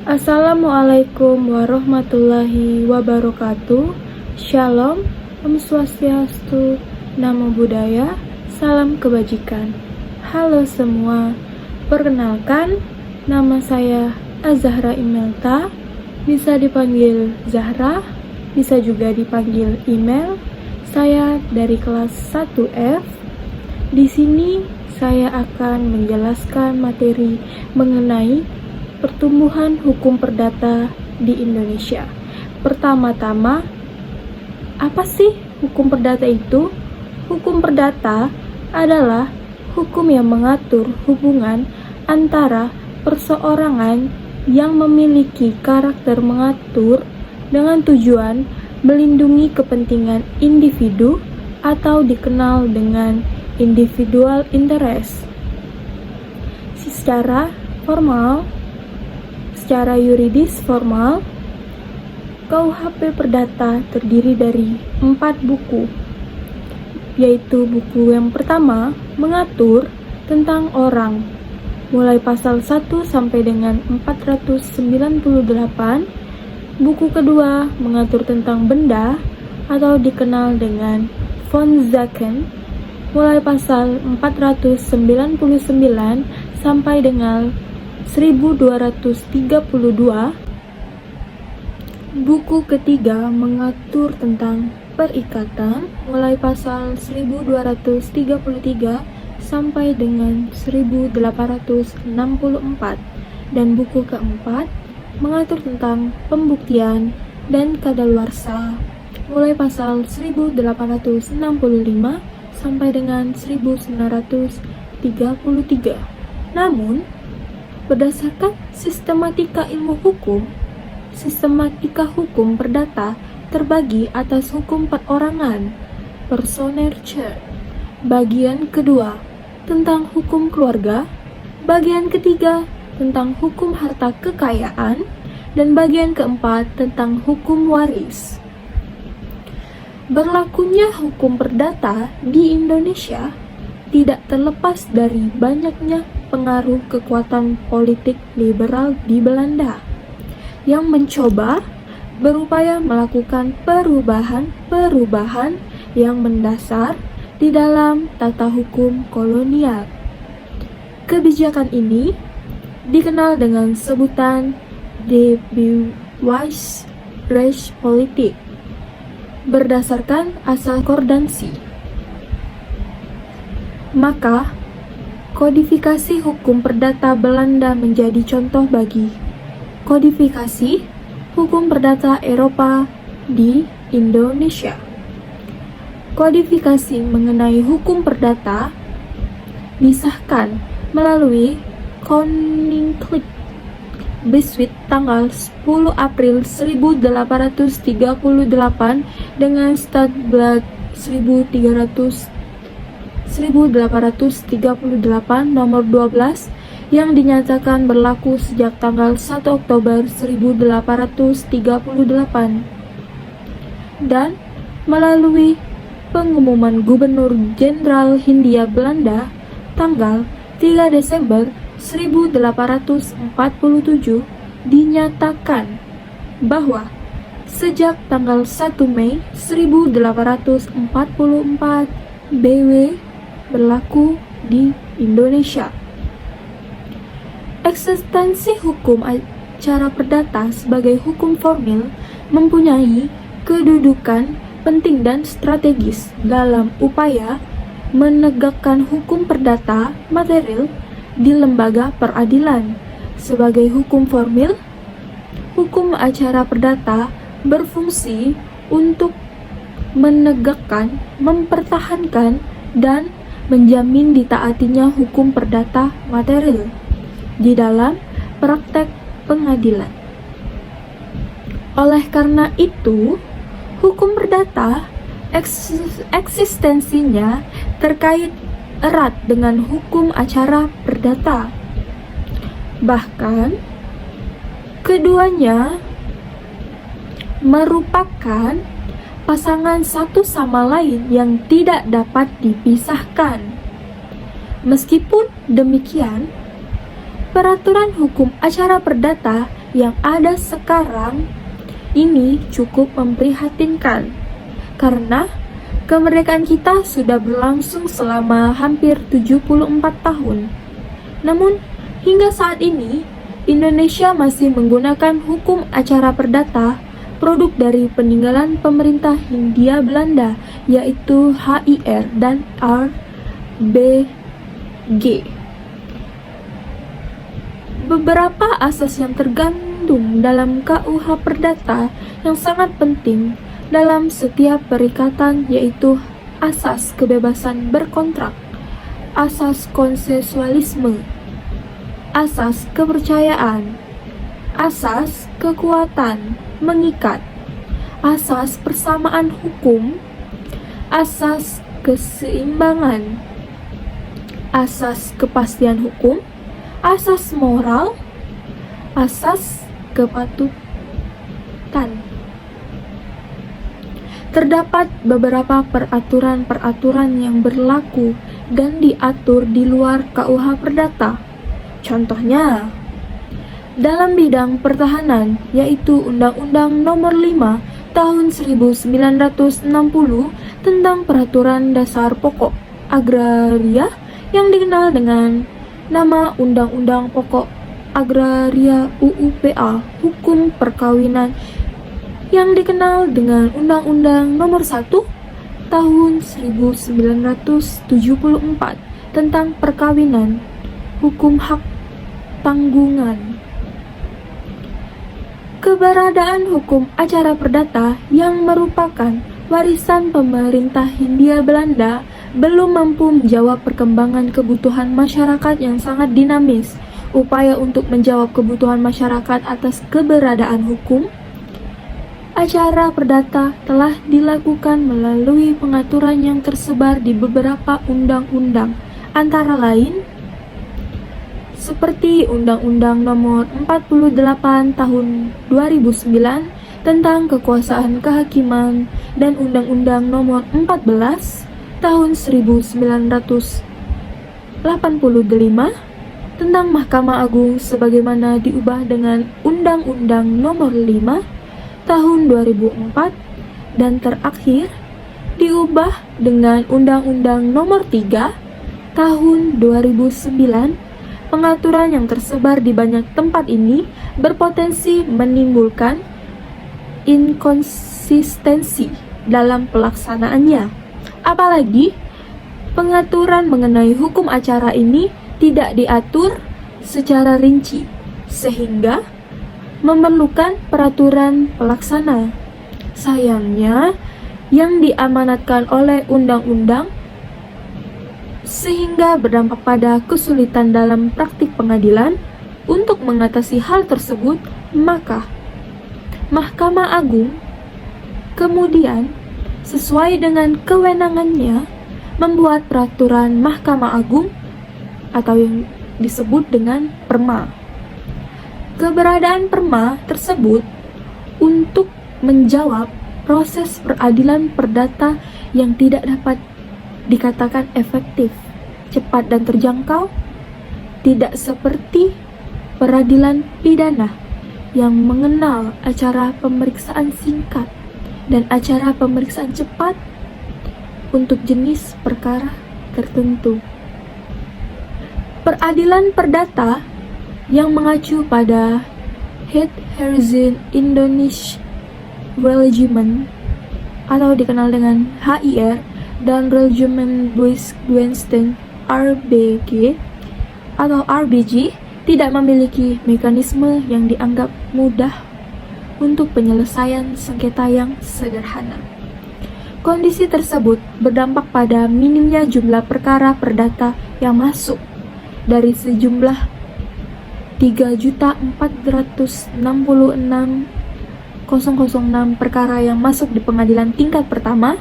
Assalamualaikum warahmatullahi wabarakatuh. Shalom, Om Swastiastu, Namo Buddhaya, salam kebajikan. Halo semua, perkenalkan, nama saya Azahra Imelta, bisa dipanggil Zahra, bisa juga dipanggil Email. Saya dari kelas 1F. Di sini saya akan menjelaskan materi mengenai pertumbuhan hukum perdata di Indonesia. Pertama-tama, apa sih hukum perdata itu? Hukum perdata adalah hukum yang mengatur hubungan antara perseorangan yang memiliki karakter mengatur dengan tujuan melindungi kepentingan individu atau dikenal dengan individual interest. Secara yuridis formal, KUHP Perdata terdiri dari 4 buku, yaitu buku yang pertama mengatur tentang orang, mulai pasal 1 sampai dengan 498. Buku kedua mengatur tentang benda atau dikenal dengan Vonzaken, mulai pasal 499 sampai dengan 1232. Buku ketiga mengatur tentang perikatan, mulai pasal 1233 sampai dengan 1864. Dan buku keempat mengatur tentang pembuktian dan kadaluarsa, mulai pasal 1865 sampai dengan 1933. Namun, berdasarkan sistematika ilmu hukum, sistematika hukum perdata terbagi atas hukum perorangan, personerschaft, bagian kedua tentang hukum keluarga, bagian ketiga tentang hukum harta kekayaan, dan bagian keempat tentang hukum waris. Berlakunya hukum perdata di Indonesia tidak terlepas dari banyaknya pengaruh kekuatan politik liberal di Belanda yang mencoba berupaya melakukan perubahan yang mendasar di dalam tata hukum kolonial. Kebijakan ini dikenal dengan sebutan De Bewijsrechtspolitiek berdasarkan asal akordansi. Maka, kodifikasi hukum perdata Belanda menjadi contoh bagi kodifikasi hukum perdata Eropa di Indonesia. Kodifikasi mengenai hukum perdata disahkan melalui Koninklijk Beswet tanggal 10 April 1838 dengan Stadblad 1838 nomor 12 yang dinyatakan berlaku sejak tanggal 1 Oktober 1838 dan melalui pengumuman Gubernur Jenderal Hindia Belanda tanggal 3 Desember 1847 dinyatakan bahwa sejak tanggal 1 Mei 1844 BW berlaku di Indonesia. Eksistensi hukum acara perdata sebagai hukum formil mempunyai kedudukan penting dan strategis dalam upaya menegakkan hukum perdata material di lembaga peradilan. Sebagai hukum formil, hukum acara perdata berfungsi untuk menegakkan, mempertahankan, dan menjamin ditaatinya hukum perdata material di dalam praktek pengadilan. Oleh karena itu, hukum perdata eksistensinya terkait erat dengan hukum acara perdata. Bahkan, keduanya merupakan pasangan satu sama lain yang tidak dapat dipisahkan. Meskipun demikian, peraturan hukum acara perdata yang ada sekarang ini cukup memprihatinkan, karena kemerdekaan kita sudah berlangsung selama hampir 74 tahun. Namun, hingga saat ini, Indonesia masih menggunakan hukum acara perdata produk dari peninggalan pemerintah Hindia Belanda, yaitu HIR dan RBG. Beberapa asas yang tergandung dalam KUH Perdata yang sangat penting dalam setiap perikatan, yaitu asas kebebasan berkontrak, asas konsensualisme, asas kepercayaan, asas kekuatan mengikat, asas persamaan hukum, asas keseimbangan, asas kepastian hukum, asas moral, asas kepatutan. Terdapat beberapa peraturan-peraturan yang berlaku dan diatur di luar KUH Perdata. Contohnya, dalam bidang pertahanan, yaitu Undang-Undang Nomor 5 Tahun 1960 tentang Peraturan Dasar Pokok Agraria yang dikenal dengan nama Undang-Undang Pokok Agraria UUPA, Hukum Perkawinan yang dikenal dengan Undang-Undang Nomor 1 Tahun 1974 tentang Perkawinan, Hukum Hak Tanggungan. Keberadaan hukum acara perdata yang merupakan warisan pemerintah Hindia Belanda belum mampu menjawab perkembangan kebutuhan masyarakat yang sangat dinamis. Upaya untuk menjawab kebutuhan masyarakat atas keberadaan hukum acara perdata telah dilakukan melalui pengaturan yang tersebar di beberapa undang-undang, antara lain seperti Undang-Undang Nomor 48 Tahun 2009 tentang Kekuasaan Kehakiman dan Undang-Undang Nomor 14 Tahun 1985 tentang Mahkamah Agung sebagaimana diubah dengan Undang-Undang Nomor 5 Tahun 2004 dan terakhir diubah dengan Undang-Undang Nomor 3 Tahun 2009. Pengaturan yang tersebar di banyak tempat ini berpotensi menimbulkan inkonsistensi dalam pelaksanaannya. Apalagi pengaturan mengenai hukum acara ini tidak diatur secara rinci, sehingga memerlukan peraturan pelaksana. Sayangnya, yang diamanatkan oleh undang-undang sehingga berdampak pada kesulitan dalam praktik pengadilan. Untuk mengatasi hal tersebut, maka Mahkamah Agung kemudian sesuai dengan kewenangannya membuat peraturan Mahkamah Agung atau yang disebut dengan Perma. Keberadaan Perma tersebut untuk menjawab proses peradilan perdata yang tidak dapat dikatakan efektif, cepat dan terjangkau, tidak seperti peradilan pidana yang mengenal acara pemeriksaan singkat dan acara pemeriksaan cepat untuk jenis perkara tertentu. Peradilan perdata yang mengacu pada Het-Herzien Indonesisch Reglement atau dikenal dengan HIR dan Reglement Buis-Duensten RBG atau RBG tidak memiliki mekanisme yang dianggap mudah untuk penyelesaian sengketa yang sederhana. Kondisi tersebut berdampak pada minimnya jumlah perkara perdata yang masuk dari sejumlah 3.466.006 perkara yang masuk di pengadilan tingkat pertama.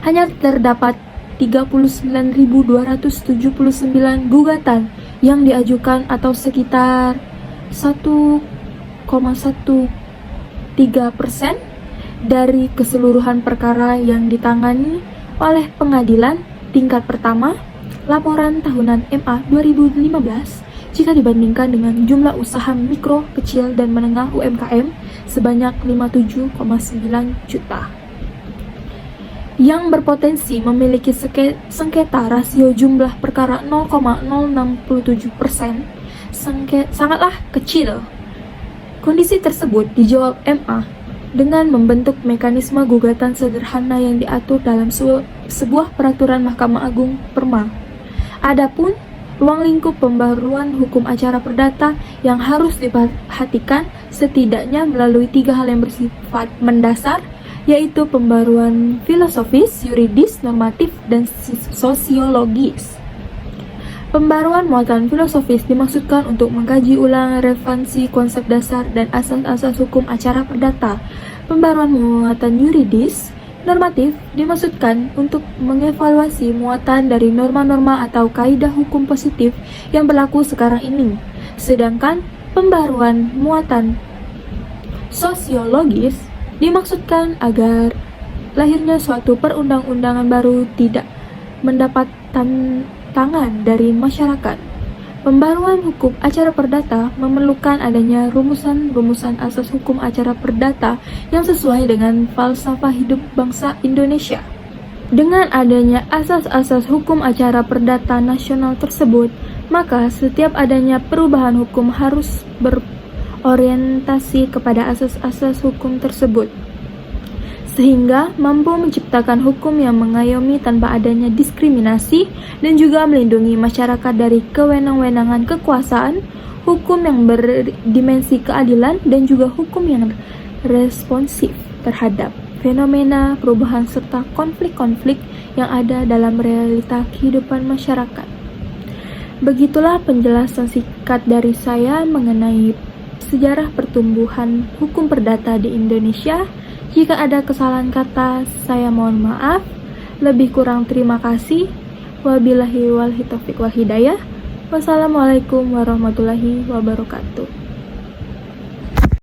Hanya terdapat 39.279 gugatan yang diajukan atau sekitar 1,13% dari keseluruhan perkara yang ditangani oleh pengadilan tingkat pertama. Laporan tahunan MA 2015 jika dibandingkan dengan jumlah usaha mikro, kecil, dan menengah UMKM sebanyak 57,9 juta. Yang berpotensi memiliki sengketa rasio jumlah perkara 0,067%, sangatlah kecil. Kondisi tersebut dijawab MA dengan membentuk mekanisme gugatan sederhana yang diatur dalam sebuah peraturan Mahkamah Agung Perma. Adapun ruang lingkup pembaruan hukum acara perdata yang harus diperhatikan setidaknya melalui 3 hal yang bersifat mendasar, yaitu pembaruan filosofis, yuridis, normatif, dan sosiologis. Pembaruan muatan filosofis dimaksudkan untuk mengkaji ulang relevansi konsep dasar dan asas-asas hukum acara perdata. Pembaruan muatan yuridis normatif dimaksudkan untuk mengevaluasi muatan dari norma-norma atau kaidah hukum positif yang berlaku sekarang ini. Sedangkan pembaruan muatan sosiologis dimaksudkan agar lahirnya suatu perundang-undangan baru tidak mendapat tangan dari masyarakat. Pembaruan hukum acara perdata memerlukan adanya rumusan-rumusan asas hukum acara perdata yang sesuai dengan falsafah hidup bangsa Indonesia. Dengan adanya asas-asas hukum acara perdata nasional tersebut, maka setiap adanya perubahan hukum harus berorientasi kepada asas-asas hukum tersebut, sehingga mampu menciptakan hukum yang mengayomi tanpa adanya diskriminasi dan juga melindungi masyarakat dari kewenang-wenangan kekuasaan, hukum yang berdimensi keadilan, dan juga hukum yang responsif terhadap fenomena perubahan serta konflik-konflik yang ada dalam realita kehidupan masyarakat. Begitulah penjelasan singkat dari saya mengenai sejarah pertumbuhan hukum perdata di Indonesia. Jika ada kesalahan kata, saya mohon maaf. Lebih kurang terima kasih. Wabillahi wal taufiq wal hidayah. Wassalamualaikum warahmatullahi wabarakatuh.